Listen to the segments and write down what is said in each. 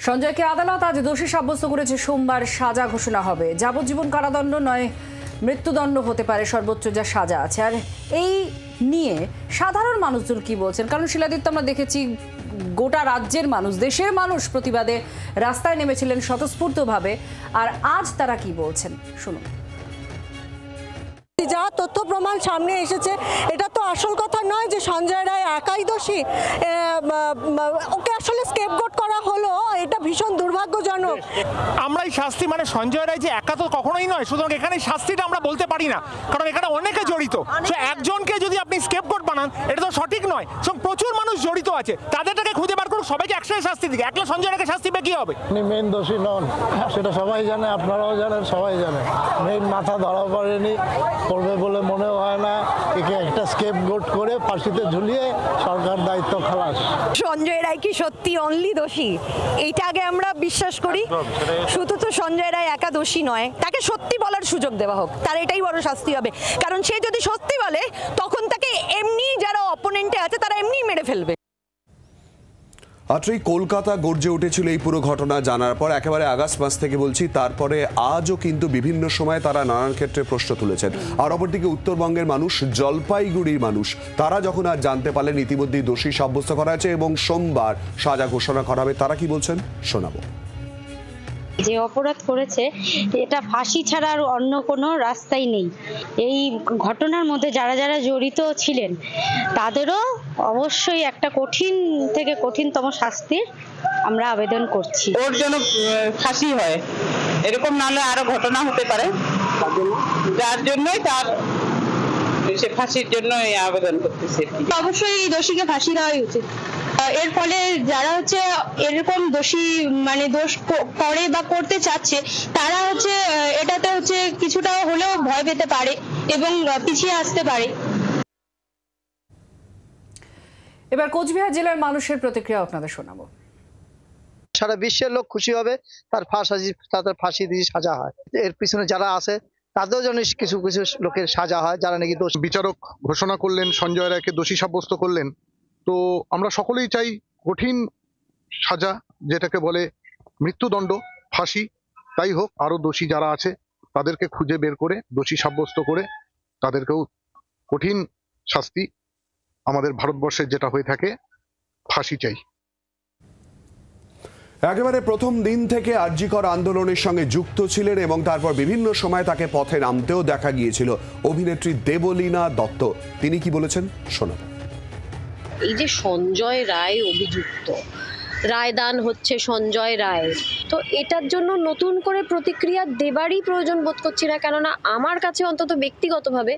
সঞ্জয়কে আদালত আজ দোষী সাব্যস্ত করেছে। সোমবার সাজা ঘোষণা হবে। যাবজ্জীবন কারাদণ্ড নয়, মৃত্যুদণ্ড হতে পারে সর্বোচ্চ যা সাজা আছে। আর এই নিয়ে সাধারণ মানুষজন কি বলছেন? কারণ শিলাদিত্য আমরা দেখেছি গোটা রাজ্যের মানুষ, দেশের মানুষ প্রতিবাদে রাস্তায় নেমেছিলেন স্বতঃস্ফূর্তভাবে। আর আজ তারা কি বলছেন শুনুন। যা তথ্য প্রমাণ সামনে এসেছে, এটা তো আসল কথা নয় যে সঞ্জয় রায় একাই দোষী। ওকে আসলে স্কেপগোট করা হলো, এটা ভীষণ দুর্ভাগ্যজনক। আমরা এই শাস্তি মানে সঞ্জয় রায় যে একা তো কখনোই নয়, সুতরাং এখানে শাস্তিটা আমরা বলতে পারি না, কারণ এখানে অনেকে জড়িত। একজনকে যদি আপনি স্কেপগোট বানান এটা তো সঠিক নয়। প্রচুর মানুষ জড়িত আছে, তাদেরটাকে খুঁজে বার করুন, সবাইকে একসাথে শাস্তি দিকে। একলা সঞ্জয় রায়কে শাস্তি পেয়ে কি হবে? মেইন দোষী নন, সেটা সবাই জানে, আপনারাও জানেন, সবাই জানে। মেইন মাথা ধরা পড়েনি, করবে বলে মনেও হয় না। একে একটা স্কেপগোট করে ফাঁসিতে ঝুলিয়ে সরকার দায়িত্ব খালাস। সঞ্জয় রায় কি সত্যি অনলি দোষী? এইটা আগে আমরা বিশ্বাস করি। শুধু তো সঞ্জয় রায় একা দোষী নয়, তাকে সত্যি বলার সুযোগ দেওয়া হোক, তার এটাই বড় শাস্তি হবে। কারণ সে যদি সত্যি বলে তখন তাকে এমনি যারা অপোনেন্টে আছে তারা এমনি মেরে ফেলবে। আত্রেই কলকাতা গর্জে উঠেছিল এই পুরো ঘটনা জানার পর। একেবারে আগস্ট মাস থেকে বলছি, তারপরে আজও কিন্তু বিভিন্ন সময় তারা নানান ক্ষেত্রে প্রশ্ন তুলেছেন। আর অপরদিকে উত্তরবঙ্গের মানুষ, জলপাইগুড়ির মানুষ, তারা যখন আজ জানতে পারলেন ইতিমধ্যেই দোষী সাব্যস্ত করা হয়েছে এবং সোমবার সাজা ঘোষণা করা হবে, তারা কি বলছেন শোনাবো। যে অপরাধ করেছে এটা ফাঁসি ছাড়া আর অন্য কোনো রাস্তাই নেই। এই ঘটনার মধ্যে যারা যারা জড়িত ছিলেন তাদেরও অবশ্যই একটা কঠিন থেকে কঠিনতম শাস্তির আমরা আবেদন করছি। ওর জন্য ফাঁসি হয়, এরকম নাহলে আরো ঘটনা হতে পারে, যার জন্যই তার সে ফাঁসির জন্য আবেদন করতেছে। অবশ্যই এই দোষীকে ফাঁসি দেওয়াই উচিত। এর ফলে যারা হচ্ছে এরকম দোষী মানে দোষ করে বা করতে চাচ্ছে তারা হচ্ছে এটাতে হচ্ছে কিছুটা হলেও ভয় পেতে পারে এবং পিছিয়ে আসতে পারে। এবার কোচবিহার জেলার মানুষের প্রতিক্রিয়া আপনাদের শোনাবো। সারা বিশ্বের লোক খুশি হবে তার ফাঁসি দিয়ে সাজা হয়। এর পিছনে যারা আছে তাদেরও যেন কিছু কিছু লোকের সাজা হয় যারা নাকি দোষ। বিচারক ঘোষণা করলেন, সঞ্জয় রায়কে দোষী সাব্যস্ত করলেন। তো আমরা সকলেই চাই কঠিন সাজা, যেটাকে বলে মৃত্যুদণ্ড, ফাঁসি, তাই হোক। আরো দোষী যারা আছে তাদেরকে খুঁজে বের করে দোষী সাব্যস্ত করে তাদেরকেও কঠিন শাস্তি, আমাদের ভারতবর্ষে যেটা হয়ে থাকে, ফাঁসি চাই। একেবারে প্রথম দিন থেকে আরজিকর আন্দোলনের সঙ্গে যুক্ত ছিলেন এবং তারপর বিভিন্ন সময় তাকে পথে নামতেও দেখা গিয়েছিল অভিনেত্রী দেবলীনা দত্ত। তিনি কি বলেছেন শোনাব। এই যে সঞ্জয় রায় অভিযুক্ত, রায়দান হচ্ছে সঞ্জয় রায়, তো এটার জন্য নতুন করে প্রতিক্রিয়া দেবারই প্রয়োজন বোধ করছি না। কেননা আমার কাছে অন্তত ব্যক্তিগতভাবে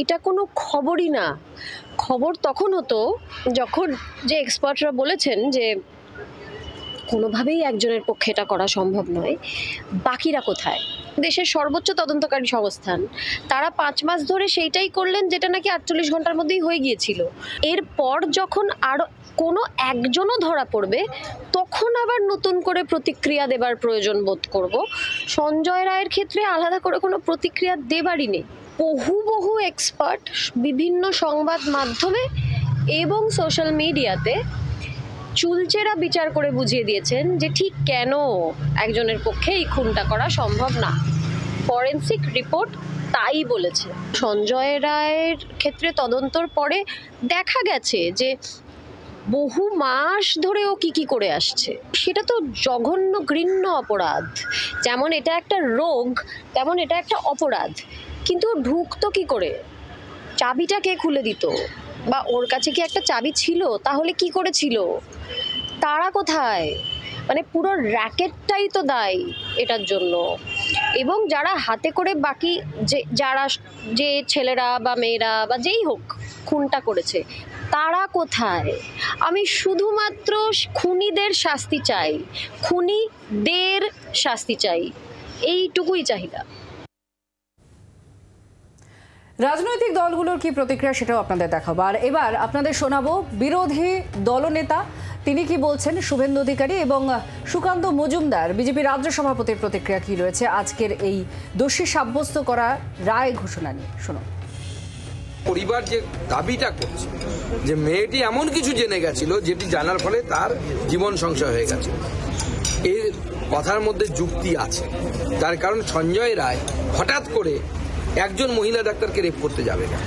এটা কোনো খবরই না। খবর তখন হতো যখন যে এক্সপার্টরা বলেছেন যে কোনোভাবেই একজনের পক্ষে এটা করা সম্ভব নয়, বাকিরা কোথায়? দেশের সর্বোচ্চ তদন্তকারী সংস্থান তারা 5 মাস ধরে সেইটাই করলেন যেটা নাকি 48 ঘন্টার মধ্যেই হয়ে গিয়েছিল। এরপর যখন আরও কোনো একজনও ধরা পড়বে তখন আবার নতুন করে প্রতিক্রিয়া দেবার প্রয়োজন বোধ করব। সঞ্জয় রায়ের ক্ষেত্রে আলাদা করে কোনো প্রতিক্রিয়া দেবারই নেই। বহু এক্সপার্ট বিভিন্ন সংবাদ মাধ্যমে এবং সোশ্যাল মিডিয়াতে চুলচেরা বিচার করে বুঝিয়ে দিয়েছেন যে ঠিক কেন একজনের পক্ষে এই খুনটা করা সম্ভব না। ফরেন্সিক রিপোর্ট তাই বলেছে। সঞ্জয় রায়ের ক্ষেত্রে তদন্তর পরে দেখা গেছে যে বহু মাস ধরে ও কি করে আসছে, সেটা তো জঘন্য ঘৃণ্য অপরাধ। যেমন এটা একটা রোগ, তেমন এটা একটা অপরাধ। কিন্তু ঢুকতো কি করে? চাবিটা কে খুলে দিত? বা ওর কাছে কি একটা চাবি ছিল? তাহলে কি করেছিল? তারা কোথায়? মানে পুরো র্যাকেটটাই তো দায়ী এটার জন্য। এবং যারা হাতে করে বাকি যে ছেলেরা বা মেয়েরা বা যেই হোক খুনটা করেছে তারা কোথায়? আমি শুধুমাত্র খুনিদের শাস্তি চাই, খুনিদের শাস্তি চাই, এইটুকুই চাহিদা। রাজনৈতিক দলগুলোর কি প্রতিক্রিয়া সেটাও আপনাদের দেখাবো। আর এবার আপনাদের শোনাবো বিরোধী দলনেতা তিনি কি বলছেন, শুভেন্দু অধিকারী এবং সুকান্ত মজুমদার বিজেপি রাজ্য সভাপতির প্রতিক্রিয়া কি রয়েছে আজকের এই দোষী সাব্যস্ত করা রায় ঘোষণা নিয়ে শুনুন। পরিবার যে দাবিটা করছে যে মেয়েটি এমন কিছু জেনে গেছিল যেটি জানার ফলে তার জীবন সংশয় হয়ে গেছে, কথার মধ্যে যুক্তি আছে। তার কারণ সঞ্জয় রায় হঠাৎ করে একজন মহিলা ডাক্তারকে রেপ করতে যাবে না।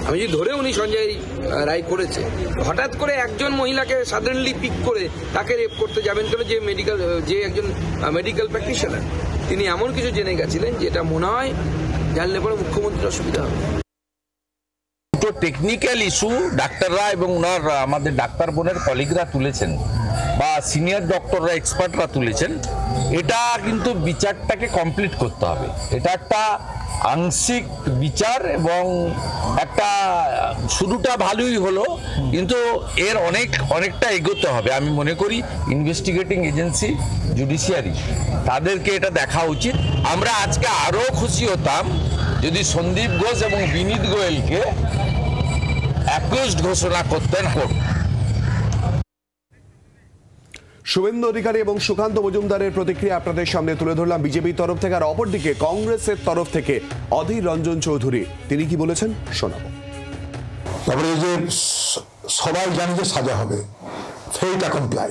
আমি যদি ধরে উনি সঞ্জয় রায় করেছে, হঠাৎ করে একজন মহিলাকে সাডেনলি পিক করে তাকে রেপ করতে যাবেন কেন? যে একজন মেডিকেল প্র্যাকটিশনার, তিনি এমন কিছু জেনে গেছিলেন যেটা মনে হয় জানলে পরে মুখ্যমন্ত্রীর অসুবিধা হবে। দুটো টেকনিক্যাল ইস্যু ডাক্তাররা এবং ওনার আমাদের ডাক্তার বোনের কলিগরা তুলেছেন বা সিনিয়র ডক্টররা এক্সপার্টরা তুলেছেন, এটা কিন্তু বিচারটাকে কমপ্লিট করতে হবে। এটা একটা আংশিক বিচার এবং একটা শুরুটা ভালোই হলো, কিন্তু এর অনেকটা এগোতে হবে। আমি মনে করি ইনভেস্টিগেটিং এজেন্সি, জুডিশিয়ারি, তাদেরকে এটা দেখা উচিত। আমরা আজকে আরও খুশি হতাম যদি সন্দীপ ঘোষ এবং বিনীত গোয়েলকে অ্যাকিউজড ঘোষণা করতেন কোর্ট। শুভেন্দু অধিকারী এবং সুকান্ত মজুমদারের প্রতিক্রিয়া আপনাদের সামনে তুলে ধরলাম বিজেপির তরফ থেকে। আর অপরদিকে কংগ্রেসের তরফ থেকে অধীর রঞ্জন চৌধুরী, তিনি কি বলেছেন শোনাবো। তারপরে এই যে সবাই জানে যে সাজা হবে, ফেট অ্যাকমপ্লাই,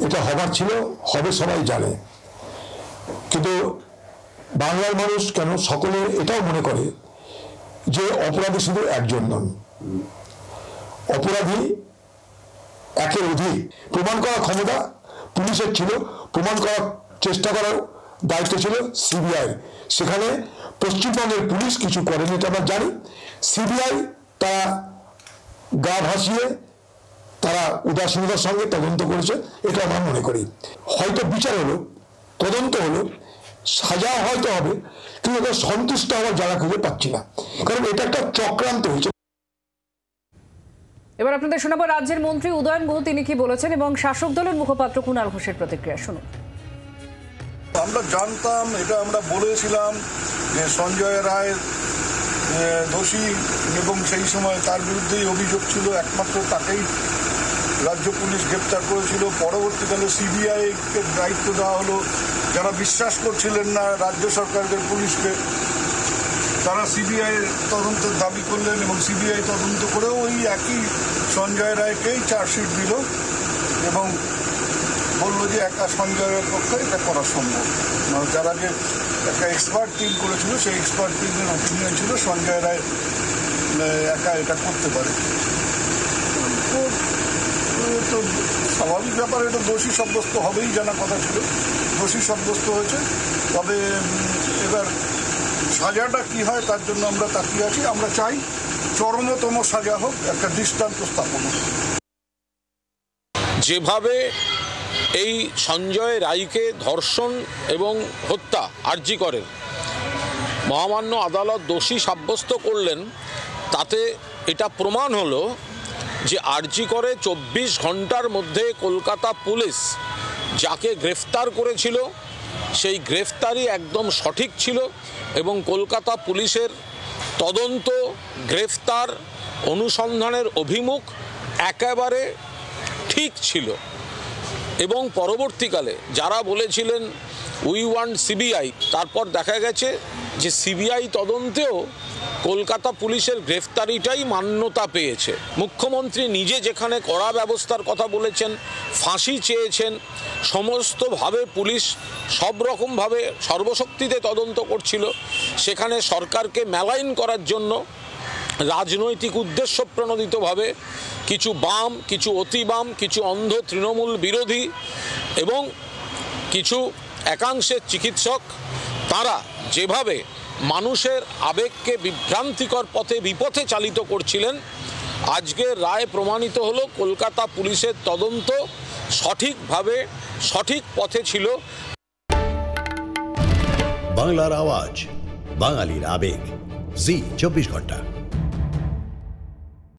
এটা হবার ছিল, হবে সবাই জানে। কিন্তু বাংলার মানুষ কেন সকলে এটাও মনে করে যে অপরাধী শুধু একজন নন, অপরাধী একের অধিক। প্রমাণ করার ক্ষমতা পুলিশের ছিল, প্রমাণ করার চেষ্টা করার দায়িত্ব ছিল সিবিআই। সেখানে পশ্চিমবঙ্গের পুলিশ কিছু করেনি, এটা আমরা জানি। সিবিআই তারা গা ভাসিয়ে তারা উদাসীনতার সঙ্গে তদন্ত করেছে, এটা আমরা মনে করি। হয়তো বিচার হলো, তদন্ত হলো, সাজা হয়তো হবে, কিন্তু এটা সন্তুষ্ট হওয়ার জায়গা খুঁজে পাচ্ছি না, কারণ এটা একটা চক্রান্ত হয়েছে। এবার আপনাদের শোনাবো রাজ্যের মন্ত্রী উদয়ন গুহ তিনি কি বলেছেন এবং শাসক দলের মুখপাত্র কুণাল ঘোষের প্রতিক্রিয়া শুনুন। আমরা জানতাম, এটা আমরা বলেছিলাম যে সঞ্জয় রায় দোষী এবং সেই সময় তার বিরুদ্ধেই অভিযোগ ছিল, একমাত্র তাকেই রাজ্য পুলিশ গ্রেপ্তার করেছিল। পরবর্তীকালে সিবিআইকে দায়িত্ব দেওয়া হলো। যারা বিশ্বাস করছিলেন না রাজ্য সরকারদের পুলিশকে, তারা সিবিআই তদন্তের দাবি করলেন এবং সিবিআই তদন্ত করেও ওই একই সঞ্জয় রায়কেই চার্জশিট দিল এবং বলল যে একা সঞ্জয় রায়ের পক্ষে এটা করা সম্ভব। মানে যারা যে একটা এক্সপার্ট টিম করেছিল, সেই এক্সপার্ট টিমের অপিনিয়ন ছিল সঞ্জয় রায় একা এটা করতে পারে। তো স্বাভাবিক ব্যাপার, এটা দোষী সাব্যস্ত হবেই, জানা কথা ছিল, দোষী সাব্যস্ত হয়েছে। তবে এবার সাজাটা কি হয় তার জন্য আমরা তাকিয়ে আছি। আমরা চাই চরমতম সাজা হোক, একটা দৃষ্টান্ত স্থাপন হোক। যেভাবে এই সঞ্জয় রায়কে ধর্ষণ এবং হত্যা আরজি করে মহামান্য আদালত দোষী সাব্যস্ত করলেন, তাতে এটা প্রমাণ হলো যে আরজি করে 24 ঘন্টার মধ্যে কলকাতা পুলিশ যাকে গ্রেফতার করেছিল সেই গ্রেফতারি একদম সঠিক ছিল এবং কলকাতা পুলিশের তদন্ত, গ্রেফতার, অনুসন্ধানের অভিমুখ একেবারে ঠিক ছিল। এবং পরবর্তীকালে যারা বলেছিলেন উই ওয়ান্ট সিবিআই, তারপর দেখা গেছে যে সিবিআই তদন্তেও কলকাতা পুলিশের গ্রেফতারিটাই মান্যতা পেয়েছে। মুখ্যমন্ত্রী নিজে যেখানে কড়া ব্যবস্থার কথা বলেছেন, ফাঁসি চেয়েছেন, সমস্তভাবে পুলিশ সব রকমভাবে সর্বশক্তিতে তদন্ত করছিল, সেখানে সরকারকে মেলাইন করার জন্য রাজনৈতিক উদ্দেশ্য প্রণোদিতভাবে কিছু বাম, কিছু অতি বাম, কিছু অন্ধ তৃণমূল বিরোধী এবং কিছু একাংশের চিকিৎসক, তারা যেভাবে মানুষের আবেগকে বিভ্রান্তিকর পথে বিপথে চালিত করছিলেন, আজকের রায় প্রমাণিত হলো কলকাতা পুলিশের তদন্ত সঠিকভাবে সঠিক পথে ছিল। বাংলার আওয়াজ, বাঙালির আবেগ, জি 24 ঘন্টা।